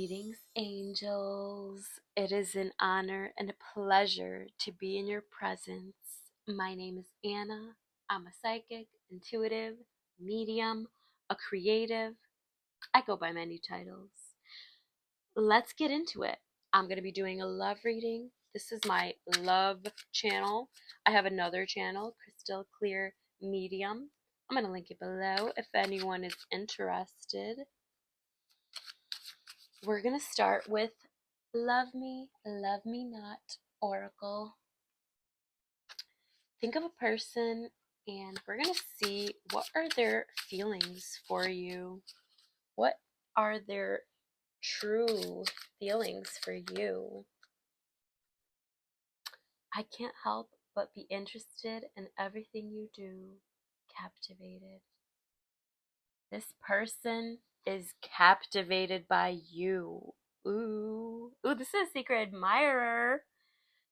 Greetings, angels. It is an honor and a pleasure to be in your presence. My name is Anna. I'm a psychic, intuitive, medium, a creative. I go by many titles. Let's get into it. I'm going to be doing a love reading. This is my love channel. I have another channel, Crystal Clear Medium. I'm going to link it below if anyone is interested. We're going to start with Love Me Not, Oracle. Think of a person and we're going to see what are their feelings for you. What are their true feelings for you? I can't help but be interested in everything you do. Captivated. This person is captivated by you. Ooh, this is a secret admirer.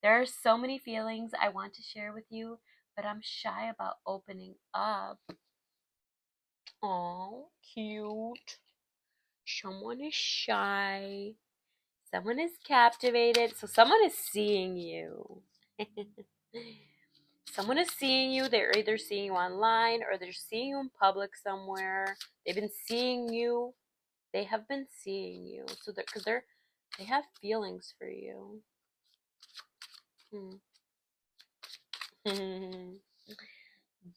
There are so many feelings I want to share with you, but I'm shy about opening up. Oh, cute. Someone is shy. Someone is captivated. So someone is seeing you. Someone is seeing you. They're either seeing you online or they're seeing you in public somewhere. They've been seeing you. They have been seeing you. So they have feelings for you.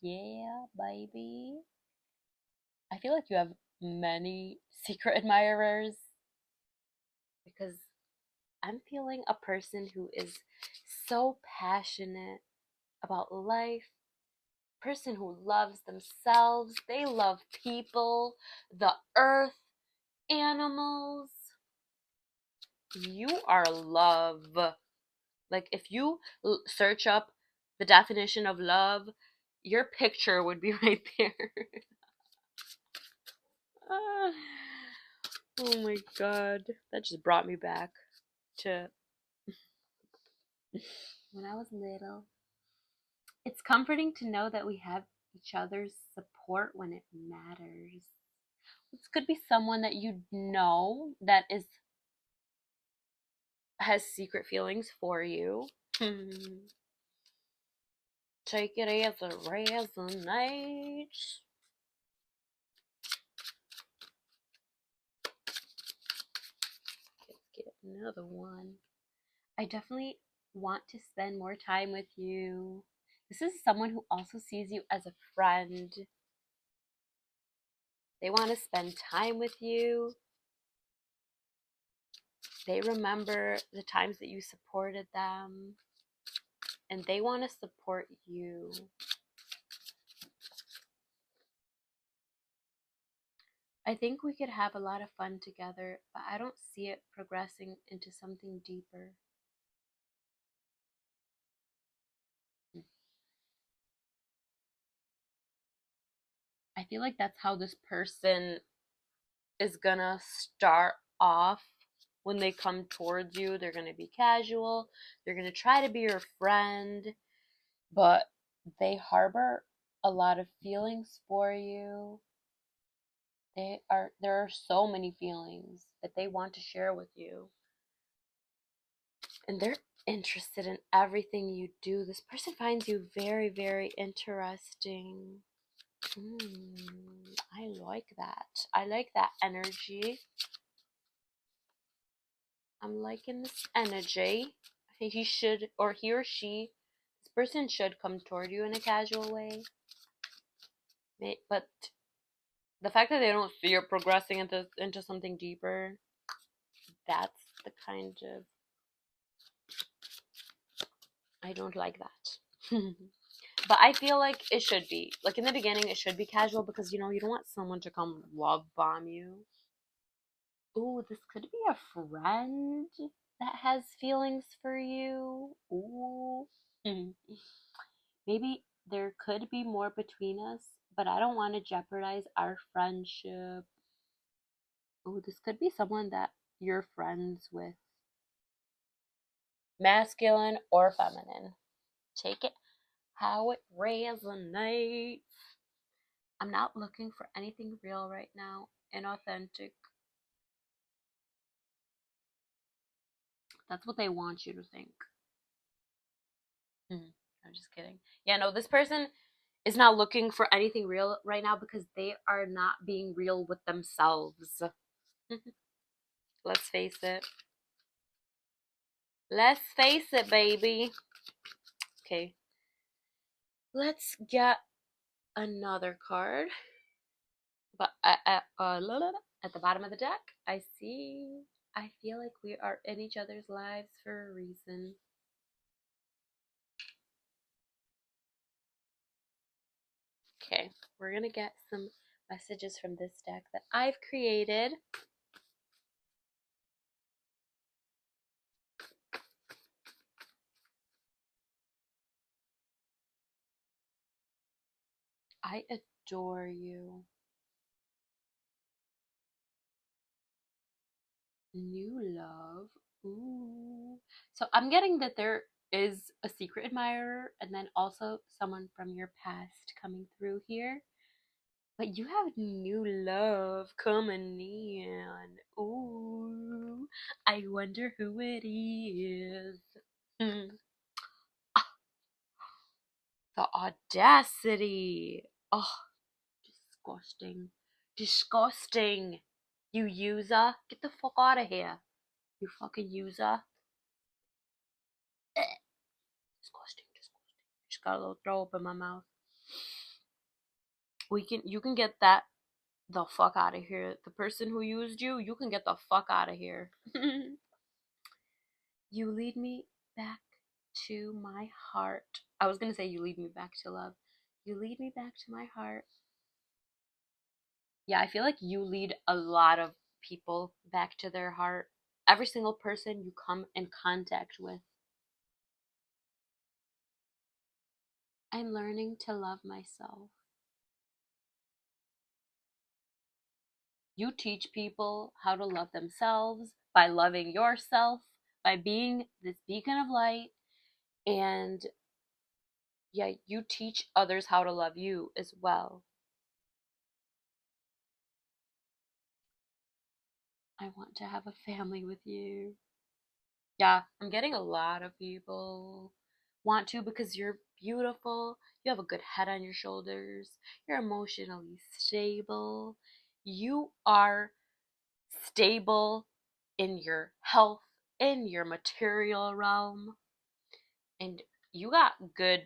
Yeah, baby. I feel like you have many secret admirers because I'm feeling a person who is so passionate about life, person who loves themselves, they love people, the earth, animals. You are love. Like if you search up the definition of love, your picture would be right there. Ah, oh my god. That just brought me back to when I was little. It's comforting to know that we have each other's support when it matters. This could be someone that you know that is has secret feelings for you. Take it as a resonate. Let's get another one. I definitely want to spend more time with you. This is someone who also sees you as a friend. They want to spend time with you. They remember the times that you supported them. And they want to support you. I think we could have a lot of fun together, but I don't see it progressing into something deeper. I feel like that's how this person is gonna start off when they come towards you. They're gonna be casual, they're gonna try to be your friend, but they harbor a lot of feelings for you. There are so many feelings that they want to share with you. And they're interested in everything you do. This person finds you very, very interesting. I like that. I like that energy. I'm liking this energy. I think he should, or he or she, this person should come toward you in a casual way. But the fact that they don't see you progressing into something deeper, that's the kind of, I don't like that. But I feel like it should be. Like in the beginning, it should be casual because, you don't want someone to come love bomb you. Ooh, this could be a friend that has feelings for you. Ooh. Maybe there could be more between us, but I don't want to jeopardize our friendship. Ooh, this could be someone that you're friends with. Masculine or feminine. Take it how it resonates. I'm not looking for anything real right now, inauthentic. That's what they want you to think. I'm just kidding. Yeah, no, this person is not looking for anything real right now because they are not being real with themselves. Let's face it. Let's face it, baby. Okay, let's get another card. But at the bottom of the deck, I see. I feel like we are in each other's lives for a reason. Okay, we're gonna get some messages from this deck that I've created. I adore you. New love. Ooh. So I'm getting that there is a secret admirer and then also someone from your past coming through here. But you have new love coming in. Ooh. I wonder who it is. Hmm. The audacity. Oh, disgusting. Disgusting. You user. Get the fuck out of here. You fucking user. Disgusting, disgusting. Just got a little throw up in my mouth. You can get that the fuck out of here. The person who used you, you can get the fuck out of here. You lead me back to my heart. I was gonna say you lead me back to love. You lead me back to my heart. Yeah, I feel like you lead a lot of people back to their heart. Every single person you come in contact with. I'm learning to love myself. You teach people how to love themselves by loving yourself, by being this beacon of light, and yeah, you teach others how to love you as well. I want to have a family with you. Yeah, I'm getting a lot of people want to because you're beautiful, you have a good head on your shoulders, you're emotionally stable, you are stable in your health, in your material realm, and you got good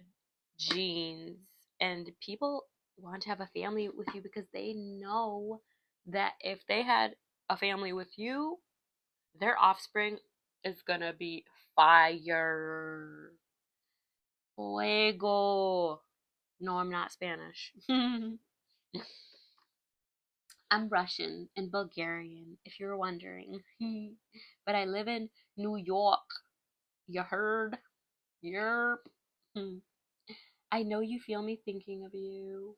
genes. And people want to have a family with you because they know that if they had a family with you, their offspring is gonna be fire. Fuego. No, I'm not Spanish. I'm Russian and Bulgarian, if you're wondering. But I live in New York. You heard? Yerp. I know you feel me thinking of you.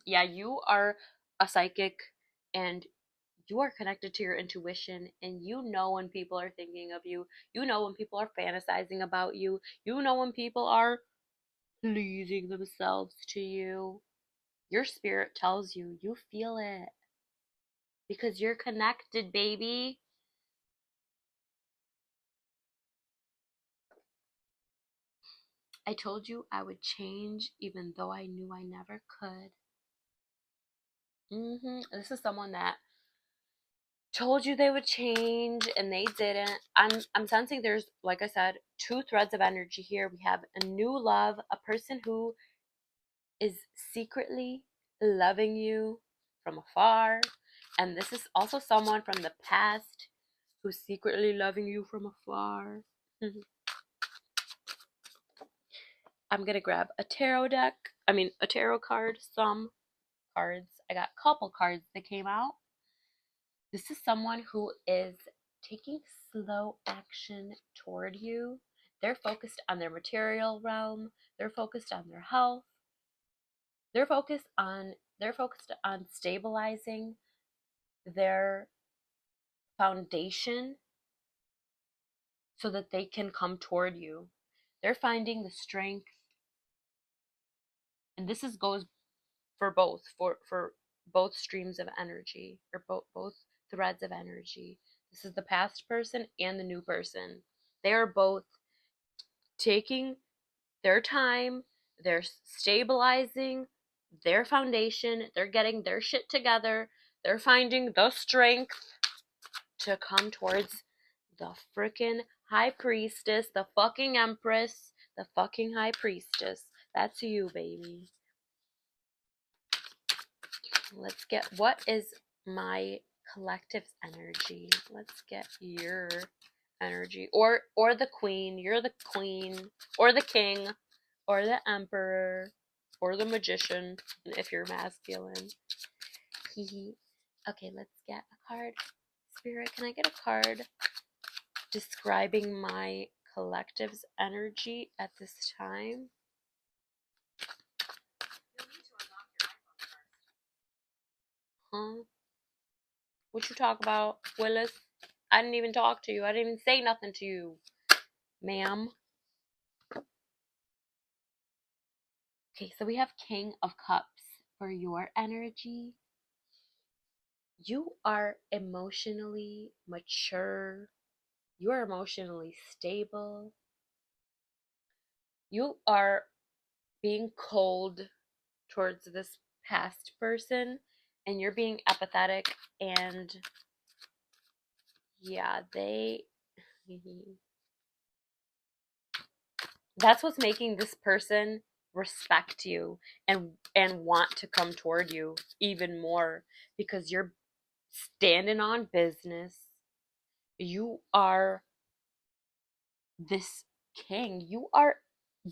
Yeah, you are a psychic and you are connected to your intuition and you know when people are thinking of you. You know when people are fantasizing about you. You know when people are pleasing themselves to you. Your spirit tells you. You feel it because you're connected, baby. I told you I would change even though I knew I never could. This is someone that told you they would change and they didn't. I'm sensing there's, like I said, two threads of energy here. We have a new love, a person who is secretly loving you from afar, and this is also someone from the past who's secretly loving you from afar. I'm gonna grab a tarot deck. I mean, a tarot card. Some cards. I got a couple cards that came out. This is someone who is taking slow action toward you. They're focused on their material realm. They're focused on their health. They're focused on stabilizing their foundation so that they can come toward you. They're finding the strength, and this is goes for both, for both streams of energy, or both threads of energy. This is the past person and the new person. They are both taking their time, they're stabilizing their foundation, they're getting their shit together, they're finding the strength to come towards the freaking high priestess, the fucking empress, the fucking high priestess. That's you, baby. Let's get, what is my collective's energy? Let's get your energy, or the queen. You're the queen, or the king, or the emperor, or the magician if you're masculine. Okay, let's get a card. Spirit, can I get a card describing my collective's energy at this time? Huh? What you talk about, Willis? I didn't even talk to you. I didn't even say nothing to you, ma'am. Okay, so we have King of Cups for your energy. You are emotionally mature. You are emotionally stable. You are being cold towards this past person, and you're being apathetic, and yeah, that's what's making this person respect you and want to come toward you even more, because you're standing on business. You are this king. You are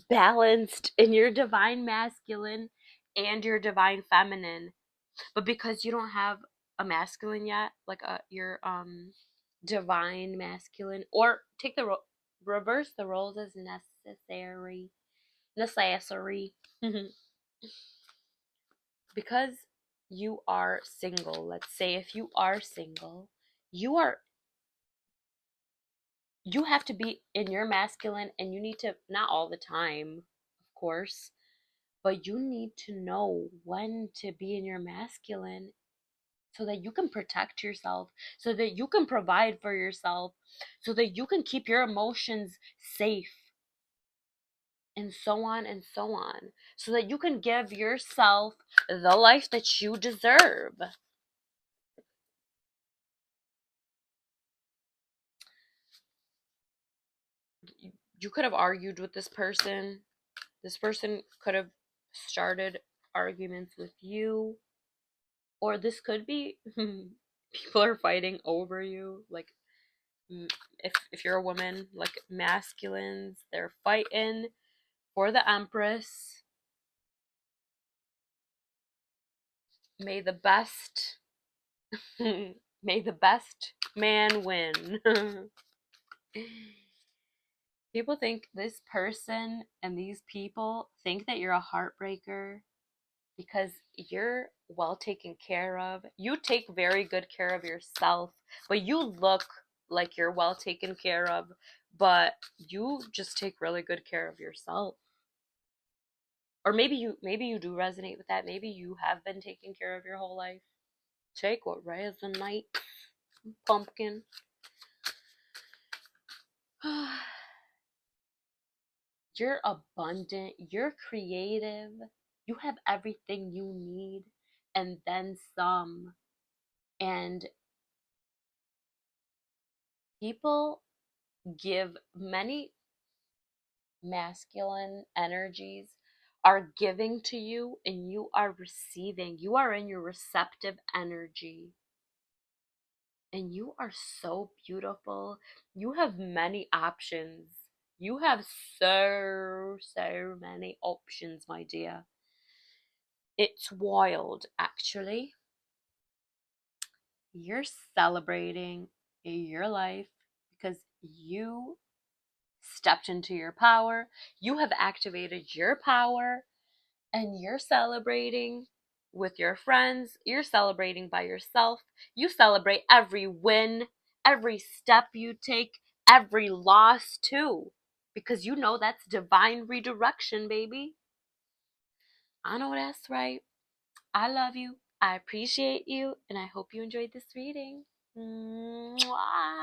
balanced in your divine masculine and your divine feminine. But because you don't have a masculine yet, like your divine masculine, or take the reverse the roles as necessary. Because you are single, let's say if you are single, you have to be in your masculine, and you need to, not all the time, of course, but you need to know when to be in your masculine so that you can protect yourself, so that you can provide for yourself, so that you can keep your emotions safe, and so on, so that you can give yourself the life that you deserve. You could have argued with this person. This person could have started arguments with you, or this could be people are fighting over you. Like, if you're a woman, like masculines, they're fighting for the empress. May the best may the best man win. People think, this person and these people think that you're a heartbreaker because you're well taken care of. You take very good care of yourself, but you look like you're well taken care of, but you just take really good care of yourself. Or maybe you do resonate with that. Maybe you have been taking care of your whole life. Take what resonate, pumpkin. You're abundant, you're creative, you have everything you need, and then some. And people give, many masculine energies are giving to you, and you are receiving. You are in your receptive energy. And you are so beautiful. You have many options. You have so many options, my dear. It's wild, actually. You're celebrating your life because you stepped into your power. You have activated your power, and you're celebrating with your friends. You're celebrating by yourself. You celebrate every win, every step you take, every loss too, because you know that's divine redirection, baby. I know that's right. I love you. I appreciate you, and I hope you enjoyed this reading. Mwah.